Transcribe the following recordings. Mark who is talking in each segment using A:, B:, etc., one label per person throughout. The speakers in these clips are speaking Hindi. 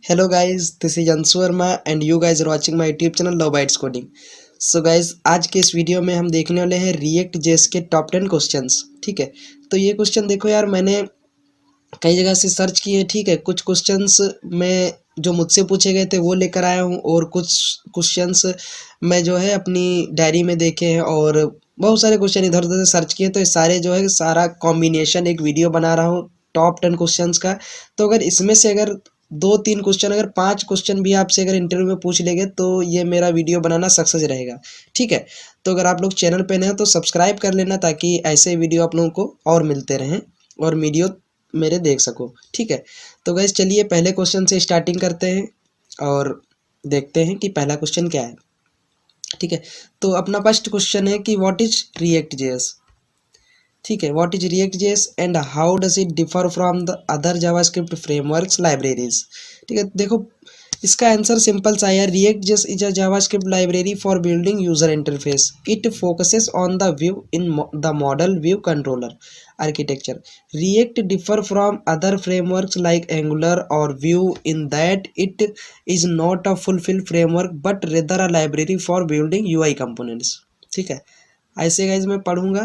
A: Hello guys, this is Ansu Verma and you guys are watching my YouTube channel Love Bites Coding. So guys, आज के इस वीडियो में हम देखने वाले हैं रिएक्ट जेएस के टॉप 10 क्वेश्चंस। ठीक है, तो ये क्वेश्चन देखो यार, मैंने कई जगह से सर्च किए। ठीक है, कुछ क्वेश्चंस मैं जो मुझसे पूछे गए थे वो लेकर आया हूँ और कुछ क्वेश्चंस मैं जो है अपनी डायरी में देखे हैं और बहुत सारे क्वेश्चन इधर उधर से सर्च किए। तो ये सारे जो है सारा कॉम्बिनेशन एक वीडियो बना रहा हूँ टॉप 10 क्वेश्चंस का। तो अगर इसमें से अगर 2-3 क्वेश्चन, अगर 5 क्वेश्चन भी आपसे अगर इंटरव्यू में पूछ लेंगे तो ये मेरा वीडियो बनाना सक्सेस रहेगा। ठीक है, तो अगर आप लोग चैनल पे नए हैं तो सब्सक्राइब कर लेना ताकि ऐसे वीडियो आप लोगों को और मिलते रहें और वीडियो मेरे देख सको। ठीक है, तो गाइस चलिए पहले क्वेश्चन से स्टार्टिंग करते हैं और देखते हैं कि पहला क्वेश्चन क्या है। ठीक है, तो अपना फर्स्ट क्वेश्चन है कि व्हाट इज रिएक्ट जेएस। ठीक है, what is react JS and how does it differ from the other JavaScript frameworks libraries. ठीक है, देखो इसका आंसर सिंपल सा है। React JS is a JavaScript library for building user interface. It focuses on the view in the model view controller architecture. React differ from other frameworks like Angular or Vue in that it is not a full-fledged framework but rather a library for building UI components. ठीक है, ऐसे गाइज मैं पढ़ूंगा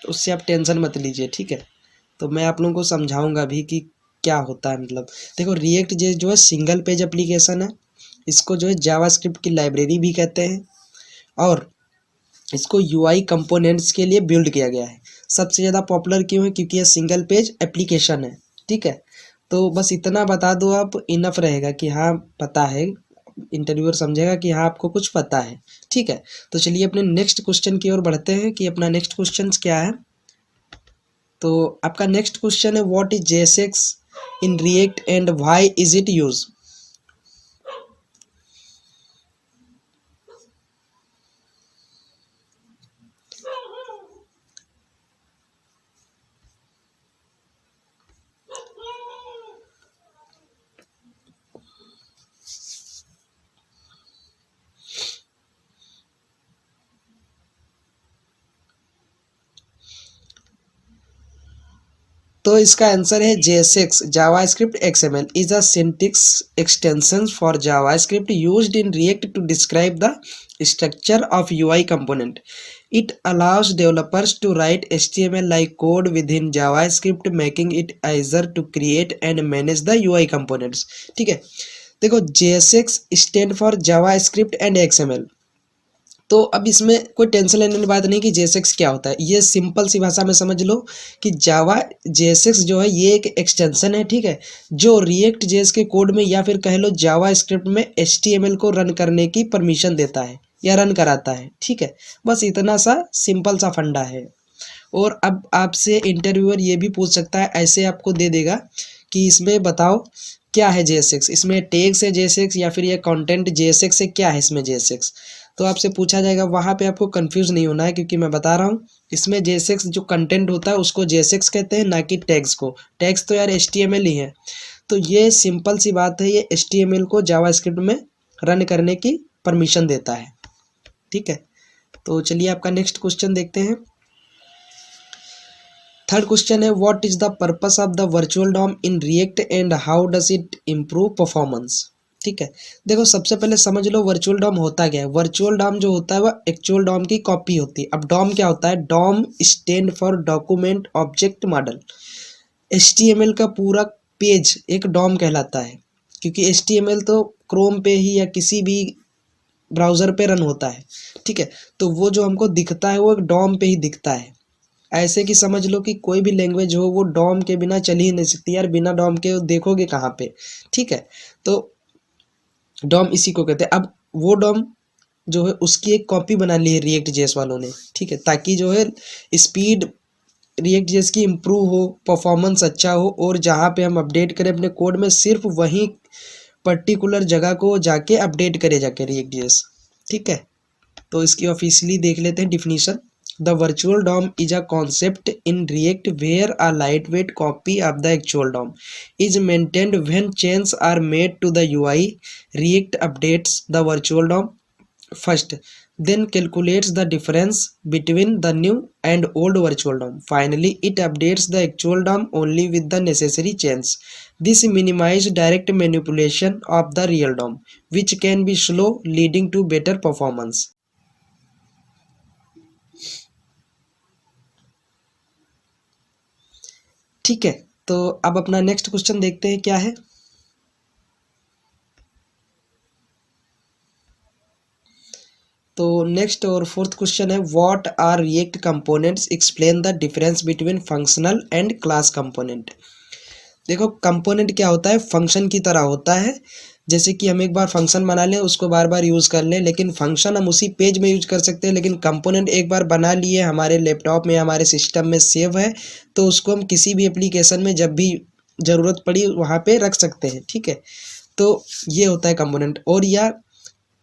A: तो उससे आप टेंशन मत लीजिए। ठीक है, तो मैं आप लोगों को समझाऊंगा भी कि क्या होता है। मतलब देखो रिएक्ट जो है सिंगल पेज एप्लीकेशन है। इसको जो है जावास्क्रिप्ट की लाइब्रेरी भी कहते हैं और इसको यूआई कंपोनेंट्स के लिए बिल्ड किया गया है। सबसे ज़्यादा पॉपुलर क्यों है? क्योंकि ये सिंगल पेज एप्लीकेशन है। ठीक है, तो बस इतना बता दो आप, इनफ रहेगा कि हाँ पता है, इंटरव्यूअर समझेगा कि हाँ आपको कुछ पता है। ठीक है, तो चलिए अपने नेक्स्ट क्वेश्चन की ओर बढ़ते हैं कि अपना नेक्स्ट क्वेश्चन क्या है। तो आपका नेक्स्ट क्वेश्चन है what is JSX in React and why is it use. तो इसका आंसर है JSX JavaScript XML is a syntax extension for JavaScript used in React to describe the structure of UI component. It allows developers to write HTML-like code within JavaScript, making it easier to create and manage the UI components. ठीक है, देखो JSX stand for JavaScript and XML। तो अब इसमें कोई टेंशन लेने वाली बात नहीं कि जेएसएक्स क्या होता है। ये सिंपल सी भाषा में समझ लो कि जावा जेएसएक्स जो है ये एक एक्सटेंशन है। ठीक है, जो रिएक्ट जेएस के कोड में या फिर कह लो जावा स्क्रिप्ट में एचटीएमएल को रन करने की परमिशन देता है या रन कराता है। ठीक है, बस इतना सा सिंपल सा फंडा है। और अब आपसे इंटरव्यूअर ये भी पूछ सकता है, ऐसे आपको दे देगा कि इसमें बताओ क्या है जेएसएक्स, इसमें टैग्स है जेएसएक्स या फिर ये कंटेंट जेएसएक्स है, क्या है इसमें जेएसएक्स। तो आपसे पूछा जाएगा, वहाँ पे आपको कंफ्यूज नहीं होना है क्योंकि मैं बता रहा हूँ इसमें जेएसएक्स जो कंटेंट होता है उसको जेएसएक्स कहते हैं, ना कि टैग्स को। टैग्स तो यार एचटीएमएल ही है। तो ये सिंपल सी बात है, ये एचटीएमएल को जावास्क्रिप्ट में रन करने की परमिशन देता है। ठीक है, तो चलिए आपका नेक्स्ट क्वेश्चन देखते हैं। थर्ड क्वेश्चन है what is the purpose of the virtual DOM in React and how does it improve performance. ठीक है, देखो सबसे पहले समझ लो वर्चुअल डॉम होता क्या है। वर्चुअल डॉम जो होता है वह एक्चुअल डॉम की कॉपी होती है। अब डॉम क्या होता है? DOM stand for document object model. HTML का पूरा पेज एक डॉम कहलाता है क्योंकि एचटीएमएल तो क्रोम पे ही या किसी भी ब्राउज़र पे रन होता है। ठीक है, तो वो जो हमको दिखता है वो एक डॉम पे ही दिखता है। ऐसे कि समझ लो कि कोई भी लैंग्वेज हो वो डॉम के बिना चल ही नहीं सकती यार, बिना डॉम के देखोगे कहाँ पे। ठीक है, तो डॉम इसी को कहते हैं। अब वो डॉम जो है उसकी एक कॉपी बना ली है रिएक्ट जेएस वालों ने। ठीक है, ताकि जो है स्पीड रिएक्ट जेएस की इम्प्रूव हो, परफॉर्मेंस अच्छा हो और जहाँ पे हम अपडेट करें अपने कोड में सिर्फ वही पर्टिकुलर जगह को जाके अपडेट करे जाके रिएक्ट जेएस। ठीक है, तो इसकी ऑफिशियली देख लेते हैं definition. The virtual DOM is a concept in React where a lightweight copy of the actual DOM is maintained when changes are made to the UI. React updates the virtual DOM first then calculates the difference between the new and old virtual DOM. Finally, it updates the actual DOM only with the necessary change. This minimizes direct manipulation of the real DOM, which can be slow, leading to better performance. ठीक है, तो अब अपना नेक्स्ट क्वेश्चन देखते हैं क्या है। तो नेक्स्ट और फोर्थ क्वेश्चन है, what are React components, explain the difference between functional and class component. देखो कंपोनेंट क्या होता है, फंक्शन की तरह होता है। जैसे कि हम एक बार फंक्शन बना लें, उसको बार बार यूज़ कर लें, लेकिन फंक्शन हम उसी पेज में यूज कर सकते हैं, लेकिन कंपोनेंट एक बार बना लिए, हमारे लैपटॉप में हमारे सिस्टम में सेव है, तो उसको हम किसी भी एप्लीकेशन में जब भी ज़रूरत पड़ी वहाँ पे रख सकते हैं। ठीक है, तो ये होता है कंपोनेंट। और यह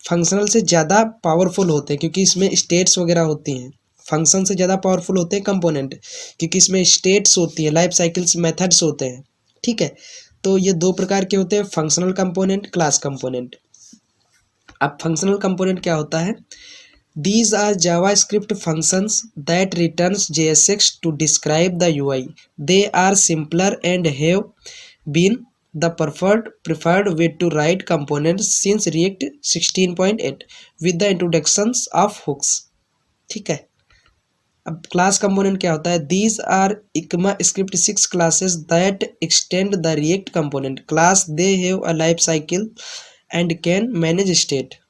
A: फंक्शनल से ज़्यादा पावरफुल होते हैं क्योंकि इसमें स्टेट्स वगैरह होती हैं। फंक्शन से ज़्यादा पावरफुल होते हैं कंपोनेंट, क्योंकि इसमें स्टेट्स होती है, लाइफ साइकिल्स मेथड्स होते हैं। ठीक है, तो ये दो प्रकार के होते हैं, फंक्शनल कंपोनेंट, क्लास कंपोनेंट। अब फंक्शनल कंपोनेंट क्या होता है, these are JavaScript functions that returns JSX to describe the UI. They are simpler and have been the preferred way to write components since React 16.8 with the introductions of hooks. ठीक है, अब क्लास कंपोनेंट क्या होता है, these are ECMAScript 6 classes that extend the React component class. They have a life cycle and can manage state.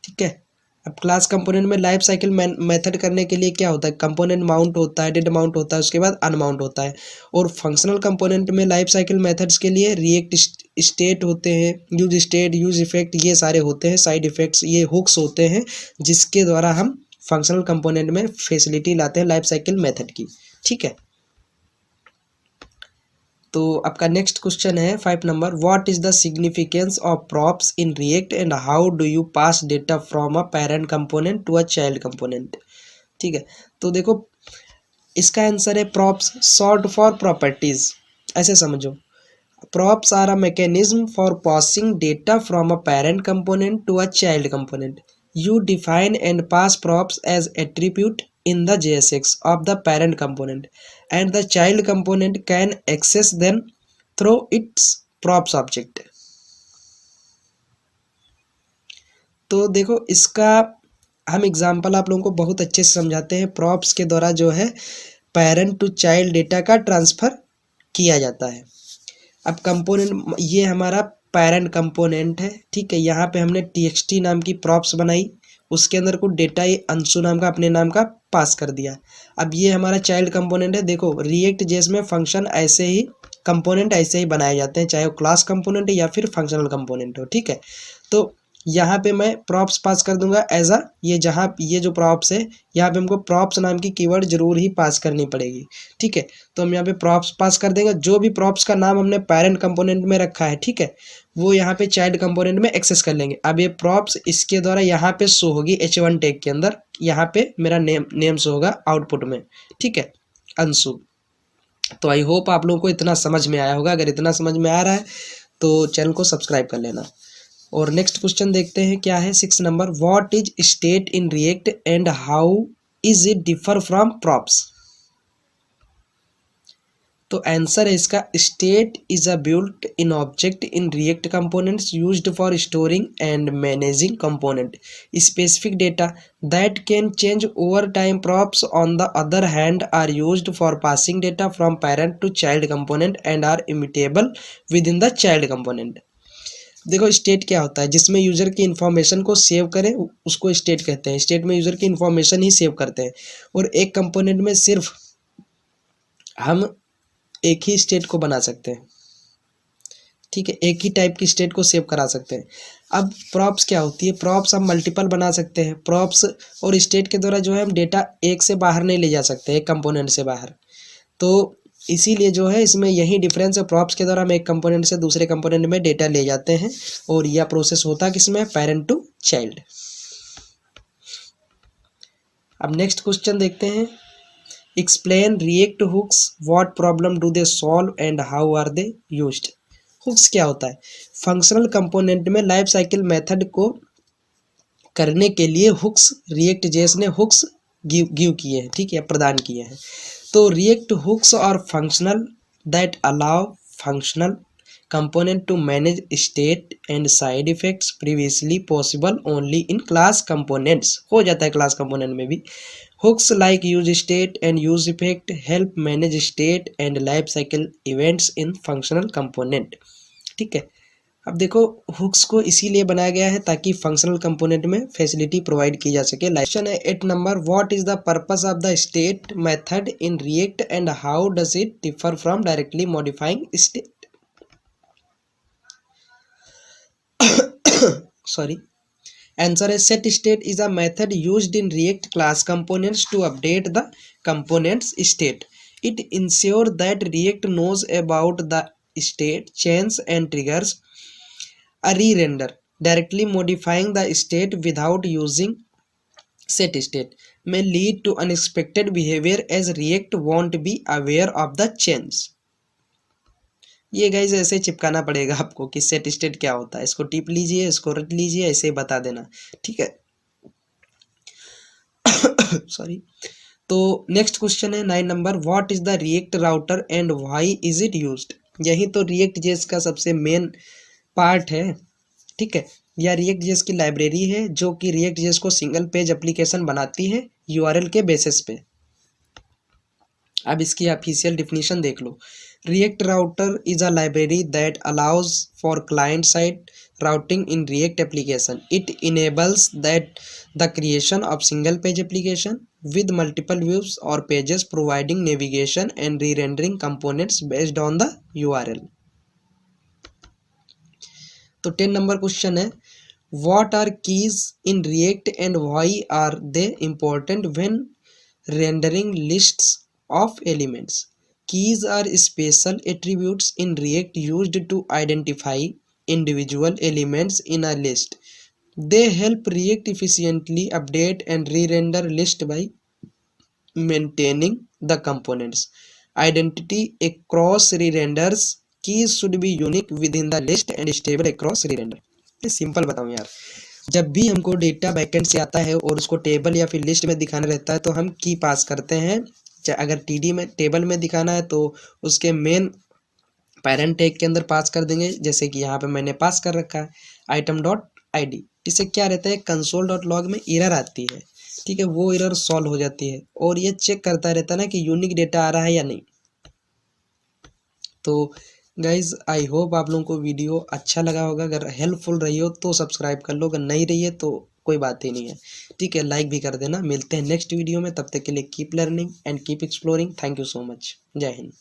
A: ठीक है, अब क्लास कंपोनेंट में लाइफ साइकिल मेथड करने के लिए क्या होता है, कंपोनेंट माउंट होता है, डेड माउंट होता है, उसके बाद अनमाउंट होता है। और फंक्शनल कंपोनेंट में लाइफ साइकिल मेथड्स के लिए रिएक्ट स्टेट होते हैं, यूज स्टेट, यूज इफेक्ट, ये सारे होते हैं, साइड इफेक्ट्स, ये हुक्स होते हैं, जिसके द्वारा हम फंक्शनल कंपोनेंट में फैसिलिटी लाते हैं लाइफ साइकिल मेथड की। ठीक है, तो आपका नेक्स्ट क्वेश्चन है 5 नंबर, what is the significance of props in React and how do you pass data from a parent component to a child component. ठीक है, तो देखो इसका आंसर है प्रॉप्स, शॉर्ट फॉर प्रॉपर्टीज, ऐसे समझो। Props are a mechanism for passing data from a parent component to a child component. You define and pass props as attribute in the JSX of the parent component, and the child component can access them through its props object. तो देखो इसका हम एग्जांपल आप लोगों को बहुत अच्छे से समझाते हैं। प्रॉप्स के द्वारा जो है पेरेंट टू चाइल्ड डेटा का ट्रांसफ़र किया जाता है। अब कंपोनेंट, ये हमारा पेरेंट कंपोनेंट है। ठीक है, यहाँ पे हमने TXT नाम की प्रॉप्स बनाई, उसके अंदर कुछ डेटा ये अंशु नाम का अपने नाम का पास कर दिया। अब ये हमारा चाइल्ड कंपोनेंट है। देखो रिएक्ट जेएस में फंक्शन ऐसे ही, कंपोनेंट ऐसे ही बनाए जाते हैं, चाहे वो क्लास कंपोनेंट या फिर फंक्शनल कंपोनेंट हो। ठीक है, तो यहाँ पे मैं प्रॉप्स पास कर दूंगा एज अ, ये जहाँ ये जो प्रॉप्स है, यहाँ पे हमको प्रॉप्स नाम की कीवर्ड जरूर ही पास करनी पड़ेगी। ठीक है, तो हम यहाँ पे प्रॉप्स पास कर देंगे, जो भी प्रॉप्स का नाम हमने पेरेंट कंपोनेंट में रखा है, ठीक है, वो यहाँ पे चाइल्ड कंपोनेंट में एक्सेस कर लेंगे। अब ये प्रॉप्स इसके द्वारा यहाँ पे शो होगी H1 टैग के अंदर, यहाँ पे मेरा नेम शो होगा आउटपुट में। ठीक है, अंशु। तो आई होप आप लोगों को इतना समझ में आया होगा। अगर इतना समझ में आ रहा है तो चैनल को सब्सक्राइब कर लेना। और नेक्स्ट क्वेश्चन देखते हैं क्या है, 6 नंबर, what is state in React and how is it differ from props. तो आंसर है इसका, state is a built in object in React components used for storing and managing component specific data that can change over time. Props on the other hand are used for passing data from parent to child component and are immutable within the child component. देखो स्टेट क्या होता है, जिसमें यूजर की इन्फॉर्मेशन को सेव करें उसको स्टेट कहते हैं। स्टेट में यूजर की इन्फॉर्मेशन ही सेव करते हैं, और एक कंपोनेंट में सिर्फ हम एक ही स्टेट को बना सकते हैं। ठीक है, एक ही टाइप की स्टेट को सेव करा सकते हैं। अब प्रॉप्स क्या होती है, प्रॉप्स हम मल्टीपल बना सकते हैं। प्रॉप्स और स्टेट के द्वारा जो है हम डेटा एक से बाहर नहीं ले जा सकते, एक कंपोनेंट से बाहर। तो इसीलिए जो है इसमें यही डिफरेंस है, प्रॉप्स के द्वारा हम एक कंपोनेंट से दूसरे कंपोनेंट में डेटा ले जाते हैं, और यह प्रोसेस होता है किसमें, पेरेंट टू चाइल्ड। अब नेक्स्ट क्वेश्चन देखते हैं, explain React hooks, what problem do they solve and how are they used. Hooks क्या होता है, फंक्शनल कंपोनेंट में लाइफ साइकिल मेथड को करने के लिए हुक्स रिएक्ट जेएस ने हुक्स गिव किए हैं, ठीक है, प्रदान किए हैं। तो रिएक्ट हुक्स और functional that allow functional component to manage state and side effects previously possible only in class components। हो जाता है क्लास कंपोनेंट में भी। hooks like use state and use effect help manage state and life cycle events in functional component। ठीक है, अब देखो हुक्स को इसीलिए बनाया गया है ताकि फंक्शनल कंपोनेंट में फैसिलिटी प्रोवाइड की जा सके। क्वेश्चन है 8 number, what is the purpose of the state method in React and how does it differ from directly modifying state. Sorry, answer is set state is a method used in React class components to update the component's state. It ensures that React knows about the state change and triggers a re-render. Directly modifying the state without using set state may lead to unexpected behavior as React won't be aware of the change। ये गाइज ऐसे चिपकाना पड़ेगा आपको कि सेट स्टेट क्या होता है, इसको टिप लीजिए, इसको रट लीजिए, ऐसे बता देना, ठीक है। सॉरी। तो नेक्स्ट क्वेश्चन है 9 number, what is the react router and why is it used. यही तो रिएक्ट जेएस का सबसे मेन पार्ट है, ठीक है। यह रिएक्ट जेएस की लाइब्रेरी है जो कि रिएक्ट जेएस को सिंगल पेज एप्लीकेशन बनाती है यूआरएल के बेसिस पे। अब इसकी ऑफिशियल डिफिनीशन देख लो। React router is a library that allows for client-side routing in React application. It enables the creation of single-page application with multiple views or pages, providing navigation and re-rendering components based on the URL. तो 10 नंबर क्वेश्चन है, What are keys in React and why are they important when rendering lists of elements? Keys are special attributes in React used to identify individual elements in a list. They help React efficiently update and re-render list by maintaining the components identity across re-renders. Keys should be unique within the list and stable across re-render। Simple बताऊं यार, जब भी हमको डेटा बैकएंड से आता है और उसको टेबल या फिर लिस्ट में दिखाना रहता है तो हम की पास करते हैं। अगर टीडी में टेबल में दिखाना है तो उसके मेन पैरेंट टैग के अंदर पास कर देंगे, जैसे कि यहाँ पे मैंने पास कर रखा है आइटम डॉट आईडी। इससे क्या रहता है, कंसोल डॉट लॉग में एरर आती है, ठीक है, वो एरर सॉल्व हो जाती है और ये चेक करता रहता है ना कि यूनिक डेटा आ रहा है या नहीं। तो गाइज आई होप आप लोगों को वीडियो अच्छा लगा होगा। अगर हेल्पफुल रही हो तो सब्सक्राइब कर लो, अगर नहीं रही है तो कोई बात ही नहीं है, ठीक है, लाइक भी कर देना। मिलते हैं नेक्स्ट वीडियो में, तब तक के लिए keep learning and keep exploring. Thank you so much, जय हिंद।